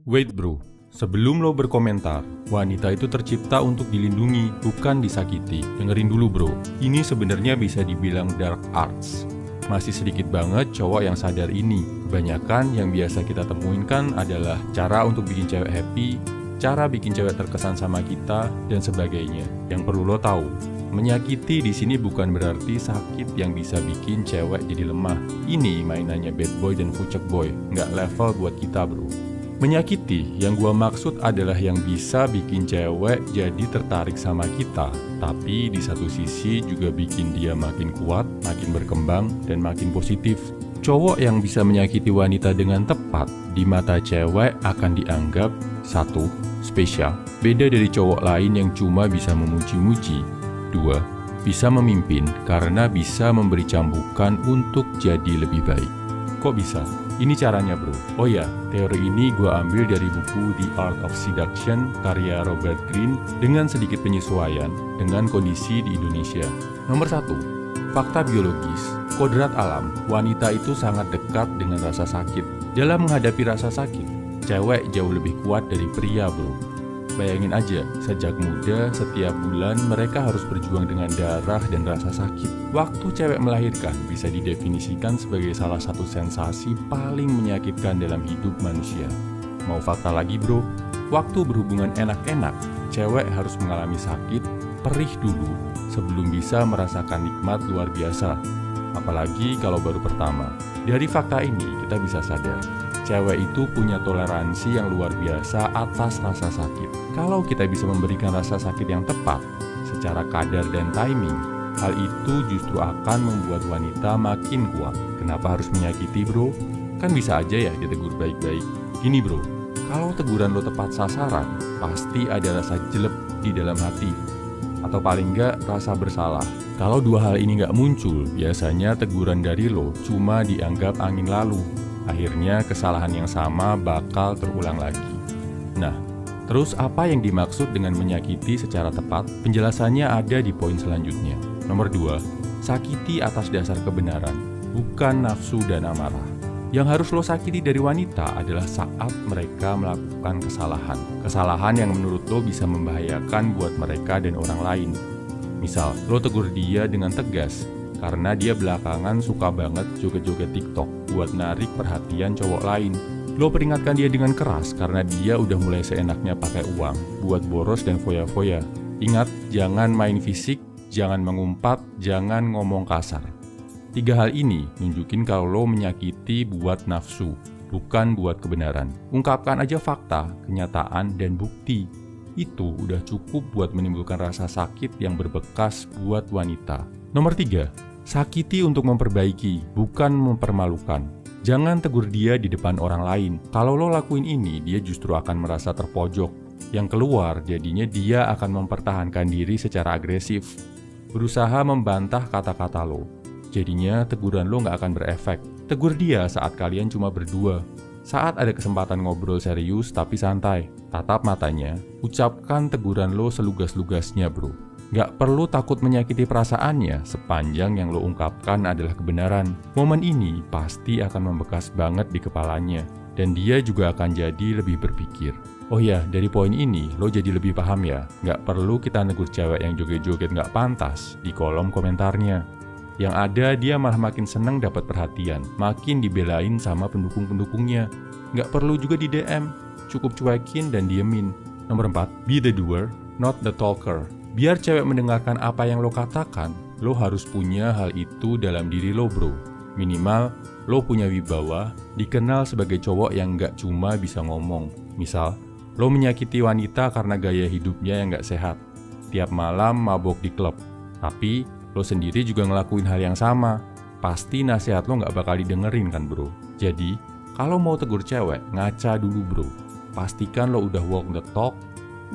Wait bro, sebelum lo berkomentar, wanita itu tercipta untuk dilindungi, bukan disakiti. Dengerin dulu bro, ini sebenarnya bisa dibilang dark arts. Masih sedikit banget cowok yang sadar ini. Kebanyakan yang biasa kita temuin kan adalah cara untuk bikin cewek happy, cara bikin cewek terkesan sama kita, dan sebagainya. Yang perlu lo tahu, menyakiti di sini bukan berarti sakit yang bisa bikin cewek jadi lemah. Ini mainannya bad boy dan fucek boy, nggak level buat kita bro. Menyakiti yang gua maksud adalah yang bisa bikin cewek jadi tertarik sama kita, tapi di satu sisi juga bikin dia makin kuat, makin berkembang, dan makin positif. Cowok yang bisa menyakiti wanita dengan tepat di mata cewek akan dianggap 1. Spesial, beda dari cowok lain yang cuma bisa memuji-muji. 2. Bisa memimpin karena bisa memberi cambukan untuk jadi lebih baik. Kok bisa? Ini caranya bro. Oh ya, teori ini gue ambil dari buku The Art of Seduction karya Robert Greene dengan sedikit penyesuaian dengan kondisi di Indonesia. Nomor 1. Fakta biologis. Kodrat alam, wanita itu sangat dekat dengan rasa sakit. Dalam menghadapi rasa sakit, cewek jauh lebih kuat dari pria bro. Bayangin aja, sejak muda, setiap bulan mereka harus berjuang dengan darah dan rasa sakit. Waktu cewek melahirkan bisa didefinisikan sebagai salah satu sensasi paling menyakitkan dalam hidup manusia. Mau fakta lagi bro? Waktu berhubungan enak-enak, cewek harus mengalami sakit, perih dulu, sebelum bisa merasakan nikmat luar biasa. Apalagi kalau baru pertama. Dari fakta ini, kita bisa sadar, cewek itu punya toleransi yang luar biasa atas rasa sakit. Kalau kita bisa memberikan rasa sakit yang tepat, secara kadar dan timing, hal itu justru akan membuat wanita makin kuat. Kenapa harus menyakiti bro? Kan bisa aja ya ditegur baik-baik. Gini bro, kalau teguran lo tepat sasaran, pasti ada rasa jelek di dalam hati. Atau paling nggak rasa bersalah. Kalau dua hal ini nggak muncul, biasanya teguran dari lo cuma dianggap angin lalu. Akhirnya kesalahan yang sama bakal terulang lagi. Nah, terus apa yang dimaksud dengan menyakiti secara tepat? Penjelasannya ada di poin selanjutnya. Nomor 2, sakiti atas dasar kebenaran, bukan nafsu dan amarah. Yang harus lo sakiti dari wanita adalah saat mereka melakukan kesalahan. Kesalahan yang menurut lo bisa membahayakan buat mereka dan orang lain. Misal, lo tegur dia dengan tegas karena dia belakangan suka banget joget-joget TikTok buat narik perhatian cowok lain. Lo peringatkan dia dengan keras karena dia udah mulai seenaknya pakai uang buat boros dan foya-foya. Ingat, jangan main fisik, jangan mengumpat, jangan ngomong kasar. 3 hal ini nunjukin kalau lo menyakiti buat nafsu, bukan buat kebenaran. Ungkapkan aja fakta, kenyataan, dan bukti. Itu udah cukup buat menimbulkan rasa sakit yang berbekas buat wanita. Nomor 3, sakiti untuk memperbaiki, bukan mempermalukan. Jangan tegur dia di depan orang lain. Kalau lo lakuin ini, dia justru akan merasa terpojok. Yang keluar, jadinya dia akan mempertahankan diri secara agresif, berusaha membantah kata-kata lo. Jadinya teguran lo nggak akan berefek. Tegur dia saat kalian cuma berdua. Saat ada kesempatan ngobrol serius tapi santai, tatap matanya, ucapkan teguran lo selugas-lugasnya bro. Nggak perlu takut menyakiti perasaannya sepanjang yang lo ungkapkan adalah kebenaran. Momen ini pasti akan membekas banget di kepalanya, dan dia juga akan jadi lebih berpikir. Oh ya, dari poin ini lo jadi lebih paham ya, nggak perlu kita negur cewek yang joget-joget nggak pantas di kolom komentarnya. Yang ada dia malah makin seneng dapat perhatian, makin dibelain sama pendukung-pendukungnya. Nggak perlu juga di DM, cukup cuekin dan diemin. Nomor 4, be the doer, not the talker. Biar cewek mendengarkan apa yang lo katakan, lo harus punya hal itu dalam diri lo bro. Minimal, lo punya wibawa, dikenal sebagai cowok yang nggak cuma bisa ngomong. Misal, lo menyakiti wanita karena gaya hidupnya yang nggak sehat. Tiap malam mabok di klub, tapi lo sendiri juga ngelakuin hal yang sama. Pasti nasihat lo nggak bakal didengerin kan bro. Jadi, kalau mau tegur cewek, ngaca dulu bro. Pastikan lo udah walk the talk,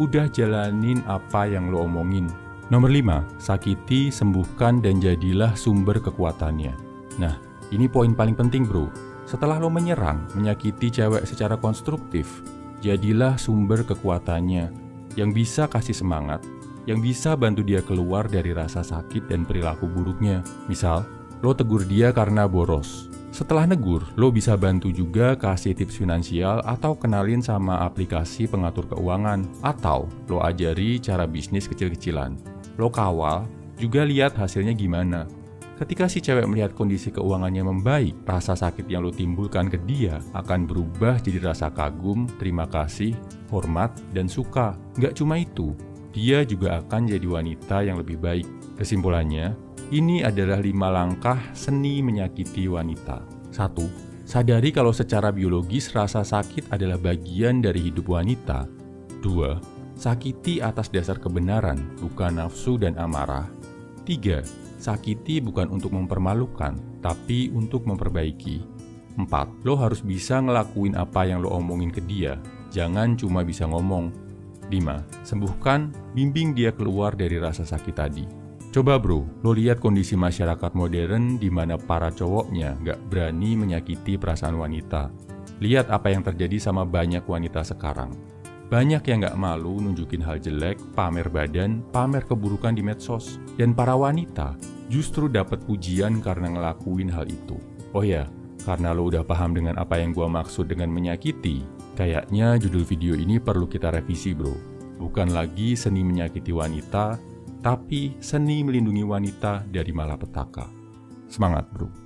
udah jalanin apa yang lo omongin. Nomor 5, sakiti, sembuhkan, dan jadilah sumber kekuatannya. Nah, ini poin paling penting bro. Setelah lo menyerang, menyakiti cewek secara konstruktif, jadilah sumber kekuatannya yang bisa kasih semangat, yang bisa bantu dia keluar dari rasa sakit dan perilaku buruknya. Misal, lo tegur dia karena boros. Setelah negur, lo bisa bantu juga kasih tips finansial atau kenalin sama aplikasi pengatur keuangan, atau lo ajari cara bisnis kecil-kecilan. Lo kawal, juga lihat hasilnya gimana. Ketika si cewek melihat kondisi keuangannya membaik, rasa sakit yang lo timbulkan ke dia akan berubah jadi rasa kagum, terima kasih, hormat, dan suka. Nggak cuma itu, dia juga akan jadi wanita yang lebih baik. Kesimpulannya, ini adalah 5 langkah seni menyakiti wanita. 1. Sadari kalau secara biologis rasa sakit adalah bagian dari hidup wanita. 2. Sakiti atas dasar kebenaran, bukan nafsu dan amarah. 3. Sakiti bukan untuk mempermalukan, tapi untuk memperbaiki. 4. Lo harus bisa ngelakuin apa yang lo omongin ke dia, jangan cuma bisa ngomong. 5. Sembuhkan, bimbing dia keluar dari rasa sakit tadi. Coba bro, lo lihat kondisi masyarakat modern di mana para cowoknya gak berani menyakiti perasaan wanita. Lihat apa yang terjadi sama banyak wanita sekarang. Banyak yang gak malu nunjukin hal jelek, pamer badan, pamer keburukan di medsos. Dan para wanita justru dapat pujian karena ngelakuin hal itu. Oh ya, karena lo udah paham dengan apa yang gua maksud dengan menyakiti, kayaknya judul video ini perlu kita revisi bro. Bukan lagi seni menyakiti wanita, tapi seni melindungi wanita dari malapetaka. Semangat bro!